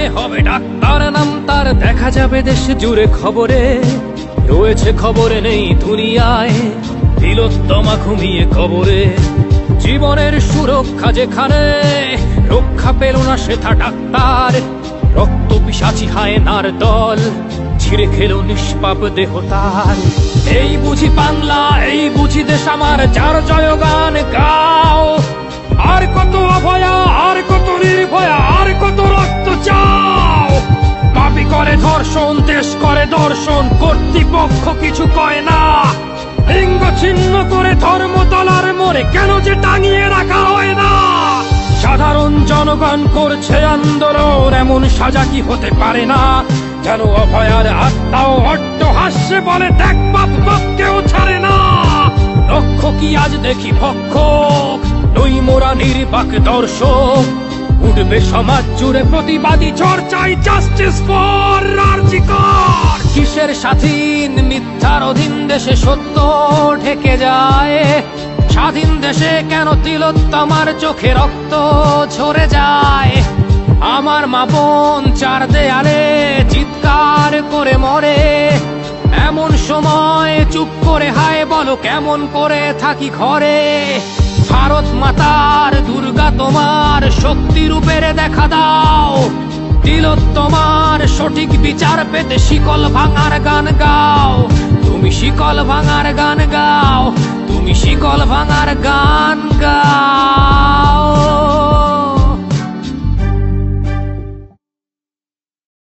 হবে ডাক্তার নাম তার, দেখা যাবে দেশ জুড়ে খবরে, রয়েছে খবরে নেই দুনিয়ায় তিলোত্তমা ঘুমিয়ে কবরে। জীবনের সুরক্ষা যেখানে, রক্ষা পেল না সেথা ডাক্তার, রক্ত পিশাচি হায়নার দল ছিঁড়ে খেলো নিষ্পাপ দেহ তার। এই বুঝি বাংলা, এই বুঝি দেশ আমার, যার জয়গান গাও। আর কত অভয়া, আর কত নির্ভয়া, আর কত রক্ত চাও। পাপী করে ধর্ষণ, দেশ করে দর্শন, কর্তৃপক্ষ কিছু কয় না। লিঙ্গ ছিন্ন করে ধর্মতলার মোড়ে কেন যে টাঙিয়ে রাখা হয় না। সাধারণ জনগণ করছে আন্দোলন, এমন সাজা কি হতে পারে না। যেন অভয়ার আত্মাও অট্টহাস্যে বলে, দেখ বাপ বাপকেও ছাড়ে না। লক্ষ্য কি আজ দেখি ভক্ষক, নই মোরা নির্বাক দর্শক। উঠবে সমাজ জুড়ে প্রতিবাদী ঝড়, চাই জাস্টিস ফর আর.জি. কর। কিসের স্বাধীন, মিথ্যার অধীন দেশে সত্য ঢেকে যায়। স্বাধীন দেশে কেন তিলোত্তমার চোখে রক্ত ঝরে যায়। আমার মা বোন চার দেয়ালে চিৎকার করে মরে, এমন সময় চুপ করে হায় বলো কেমন করে থাকি ঘরে। ভারত মাতার, দুর্গা তোমার শক্তি রূপের দেখা দাও। তিলোত্তমার সঠিক বিচার পেতে শিকল ভাঙার গান গাও। তুমি শিকল ভাঙার গান গাও, তুমি শিকল ভাঙার গান গাও।